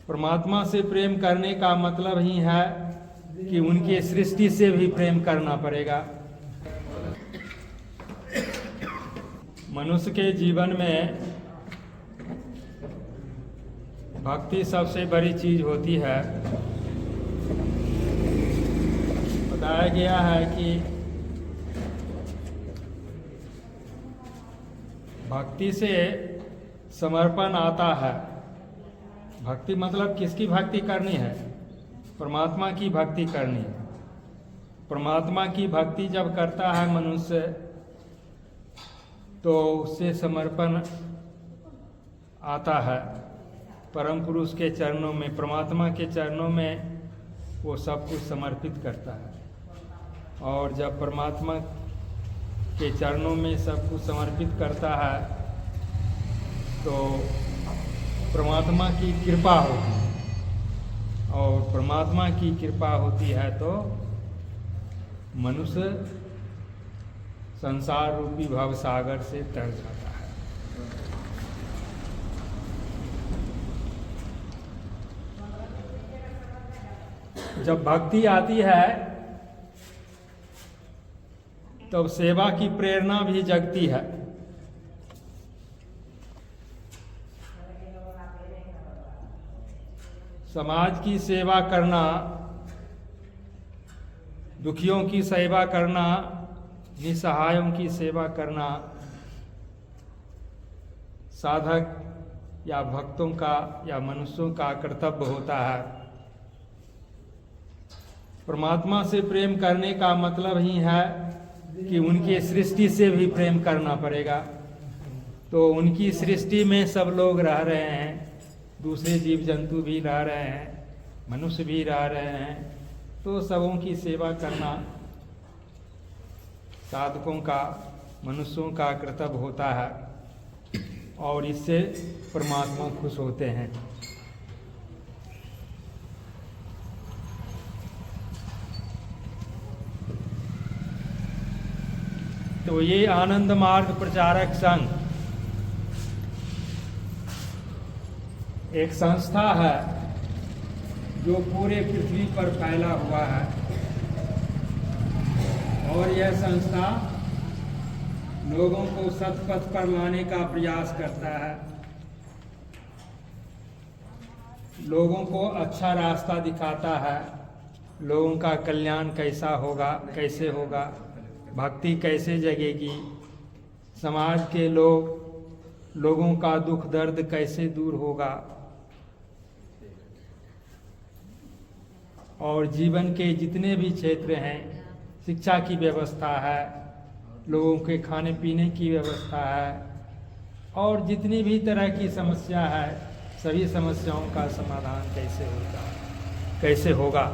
परमात्मा से प्रेम करने का मतलब ही है कि उनके सृष्टि से भी प्रेम करना पड़ेगा। मनुष्य के जीवन में भक्ति सबसे बड़ी चीज होती है। बताया गया है कि भक्ति से समर्पण आता है। भक्ति मतलब किसकी भक्ति करनी है? परमात्मा की भक्ति करनी है। परमात्मा की भक्ति जब करता है मनुष्य तो उससे समर्पण आता है परम पुरुष के चरणों में, परमात्मा के चरणों में वो सब कुछ समर्पित करता है। और जब परमात्मा के चरणों में सब कुछ समर्पित करता है तो परमात्मा की कृपा होती है, और परमात्मा की कृपा होती है तो मनुष्य संसार रूपी भव सागर से तर जाता है। जब भक्ति आती है तब सेवा की प्रेरणा भी जगती है। समाज की सेवा करना, दुखियों की सेवा करना, निसहायों की सेवा करना साधक या भक्तों का या मनुष्यों का कर्तव्य होता है। परमात्मा से प्रेम करने का मतलब ही है कि उनके सृष्टि से भी प्रेम करना पड़ेगा। तो उनकी सृष्टि में सब लोग रह रहे हैं, दूसरे जीव जंतु भी रह रहे हैं, मनुष्य भी रह रहे हैं, तो सबों की सेवा करना साधकों का, मनुष्यों का कर्तव्य होता है, और इससे परमात्मा खुश होते हैं। तो ये आनंद मार्ग प्रचारक संघ एक संस्था है जो पूरे पृथ्वी पर फैला हुआ है, और यह संस्था लोगों को सतपथ पर लाने का प्रयास करता है, लोगों को अच्छा रास्ता दिखाता है, लोगों का कल्याण कैसा होगा, कैसे होगा, भक्ति कैसे जगेगी, समाज के लोगों का दुख दर्द कैसे दूर होगा, और जीवन के जितने भी क्षेत्र हैं, शिक्षा की व्यवस्था है, लोगों के खाने पीने की व्यवस्था है, और जितनी भी तरह की समस्या है, सभी समस्याओं का समाधान कैसे होगा,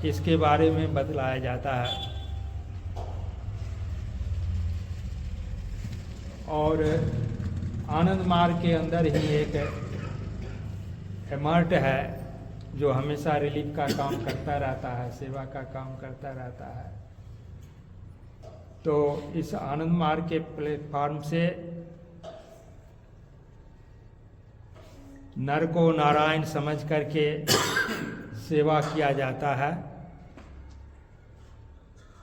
इसके बारे में बतलाया जाता है। और आनंद मार्ग के अंदर ही एक एमर्ट है जो हमेशा रिलीफ का काम करता रहता है, सेवा का काम करता रहता है। तो इस आनंद मार्ग के प्लेटफॉर्म से नर को नारायण समझ करके सेवा किया जाता है,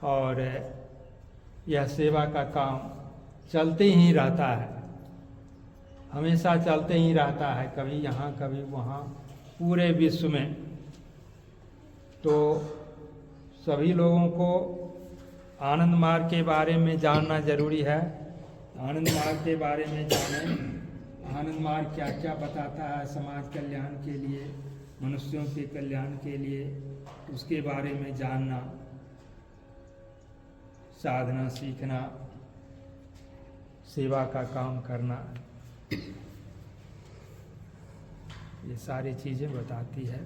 और यह सेवा का काम चलते ही रहता है, हमेशा चलते ही रहता है, कभी यहाँ कभी वहाँ, पूरे विश्व में। तो सभी लोगों को आनंद मार्ग के बारे में जानना जरूरी है। आनंद मार्ग के बारे में जानें, आनंद मार्ग क्या क्या बताता है समाज कल्याण के लिए, मनुष्यों के कल्याण के लिए, उसके बारे में जानना, साधना सीखना, सेवा का काम करना, ये सारी चीज़ें बताती है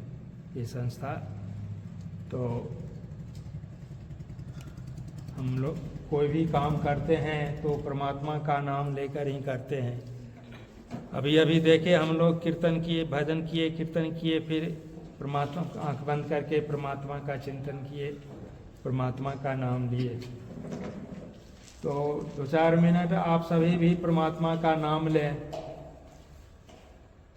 ये संस्था। तो हम लोग कोई भी काम करते हैं तो परमात्मा का नाम लेकर ही करते हैं। अभी देखे हम लोग कीर्तन किए, भजन किए, कीर्तन किए, फिर परमात्मा आंख बंद करके परमात्मा का चिंतन किए, परमात्मा का नाम लिए। तो 2-4 मिनट आप सभी भी परमात्मा का नाम लें,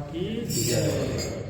की जय।